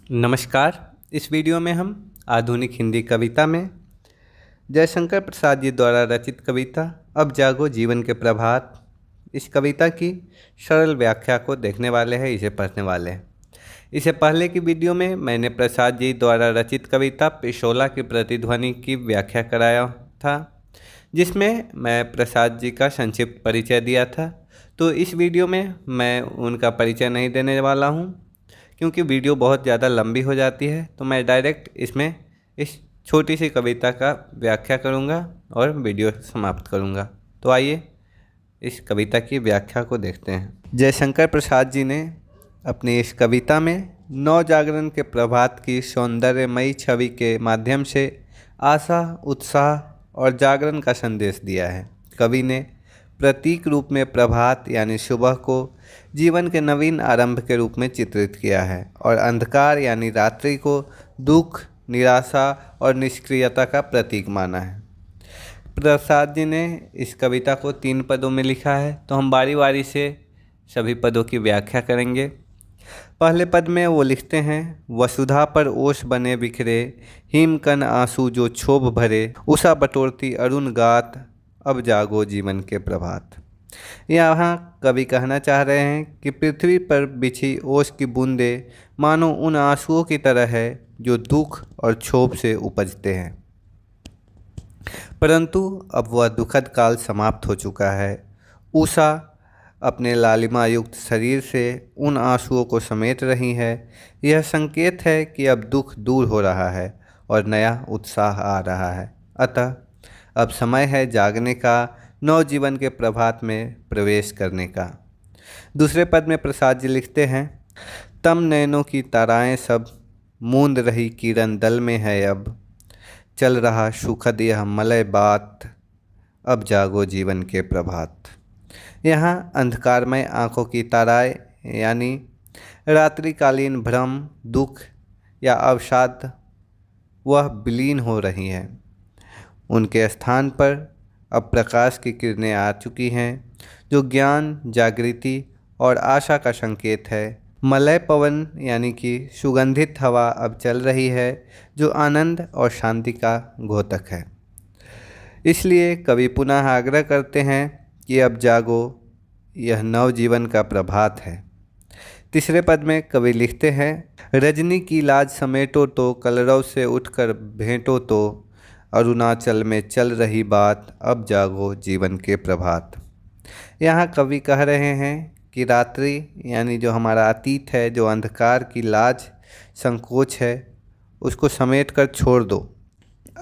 नमस्कार। इस वीडियो में हम आधुनिक हिंदी कविता में जयशंकर प्रसाद जी द्वारा रचित कविता अब जागो जीवन के प्रभात, इस कविता की सरल व्याख्या को देखने वाले हैं, इसे पढ़ने वाले हैं। इससे पहले की वीडियो में मैंने प्रसाद जी द्वारा रचित कविता पिशोला की प्रतिध्वनि की व्याख्या कराया था, जिसमें मैं प्रसाद जी का संक्षिप्त परिचय दिया था। तो इस वीडियो में मैं उनका परिचय नहीं देने वाला हूँ, क्योंकि वीडियो बहुत ज़्यादा लंबी हो जाती है। तो मैं डायरेक्ट इसमें इस छोटी सी कविता का व्याख्या करूँगा और वीडियो समाप्त करूँगा। तो आइए इस कविता की व्याख्या को देखते हैं। जयशंकर प्रसाद जी ने अपनी इस कविता में नव जागरण के प्रभात की सौंदर्यमयी छवि के माध्यम से आशा, उत्साह और जागरण का संदेश दिया है। कवि ने प्रतीक रूप में प्रभात यानी सुबह को जीवन के नवीन आरंभ के रूप में चित्रित किया है और अंधकार यानी रात्रि को दुख, निराशा और निष्क्रियता का प्रतीक माना है। प्रसाद जी ने इस कविता को 3 पदों में लिखा है, तो हम बारी बारी से सभी पदों की व्याख्या करेंगे। पहले पद में वो लिखते हैं, वसुधा पर ओस बने बिखरे, हिमकण आंसू जो क्षोभ भरे, उषा बटोरती अरुण गात, अब जागो जीवन के प्रभात। यहाँ कवि कहना चाह रहे हैं कि पृथ्वी पर बिछी ओस की बूंदें मानो उन आंसुओं की तरह है जो दुख और क्षोभ से उपजते हैं, परंतु अब वह दुखद काल समाप्त हो चुका है। उषा अपने लालिमा युक्त शरीर से उन आंसुओं को समेट रही है। यह संकेत है कि अब दुख दूर हो रहा है और नया उत्साह आ रहा है। अतः अब समय है जागने का, नव जीवन के प्रभात में प्रवेश करने का। दूसरे पद में प्रसाद जी लिखते हैं, तम नैनों की ताराएं सब, मूंद रही किरण दल में है अब, चल रहा सुखद यह मलय बात, अब जागो जीवन के प्रभात। यहाँ अंधकारमय आँखों की ताराएं यानी रात्रिकालीन भ्रम, दुख या अवसाद वह विलीन हो रही हैं। उनके स्थान पर अब प्रकाश की किरणें आ चुकी हैं, जो ज्ञान, जागृति और आशा का संकेत है। मलय पवन यानी कि सुगंधित हवा अब चल रही है, जो आनंद और शांति का द्योतक है। इसलिए कवि पुनः आग्रह करते हैं कि अब जागो, यह नव जीवन का प्रभात है। तीसरे पद में कवि लिखते हैं, रजनी की लाज समेटो तो, कलरव से उठकर भेंटो तो, अरुणाचल में चल रही बात, अब जागो जीवन के प्रभात। यहाँ कवि कह रहे हैं कि रात्रि यानी जो हमारा अतीत है, जो अंधकार की लाज संकोच है, उसको समेट कर छोड़ दो।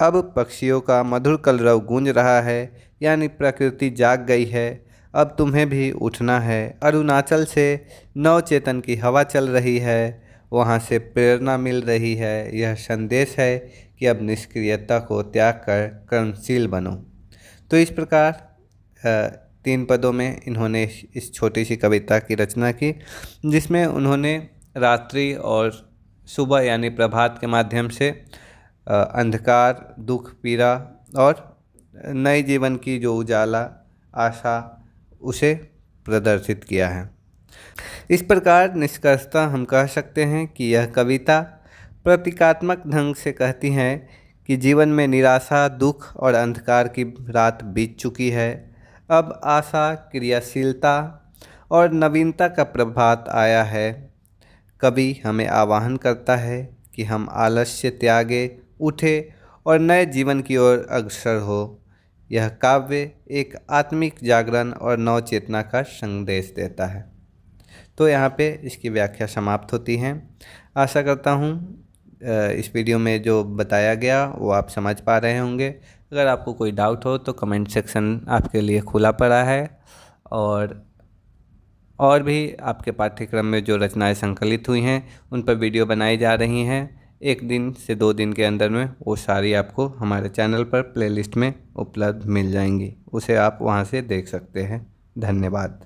अब पक्षियों का मधुर कलरव गूंज रहा है, यानी प्रकृति जाग गई है। अब तुम्हें भी उठना है। अरुणाचल से नव चेतन की हवा चल रही है, वहाँ से प्रेरणा मिल रही है। यह संदेश है कि अब निष्क्रियता को त्याग कर कर्मशील बनो। तो इस प्रकार 3 पदों में इन्होंने इस छोटी सी कविता की रचना की, जिसमें उन्होंने रात्रि और सुबह यानी प्रभात के माध्यम से अंधकार, दुख, पीड़ा और नए जीवन की जो उजाला, आशा, उसे प्रदर्शित किया है। इस प्रकार निष्कर्षतः हम कह सकते हैं कि यह कविता प्रतीकात्मक ढंग से कहती हैं कि जीवन में निराशा, दुख और अंधकार की रात बीत चुकी है। अब आशा, क्रियाशीलता और नवीनता का प्रभात आया है। कवि हमें आह्वान करता है कि हम आलस्य त्यागे, उठे और नए जीवन की ओर अग्रसर हो। यह काव्य एक आत्मिक जागरण और नव चेतना का संदेश देता है। तो यहाँ पे इसकी व्याख्या समाप्त होती है। आशा करता हूँ इस वीडियो में जो बताया गया वो आप समझ पा रहे होंगे। अगर आपको कोई डाउट हो तो कमेंट सेक्शन आपके लिए खुला पड़ा है, और भी आपके पाठ्यक्रम में जो रचनाएं संकलित हुई हैं उन पर वीडियो बनाई जा रही हैं। 1 दिन से 2 दिन के अंदर में वो सारी आपको हमारे चैनल पर प्लेलिस्ट में उपलब्ध मिल जाएंगी, उसे आप वहां से देख सकते हैं। धन्यवाद।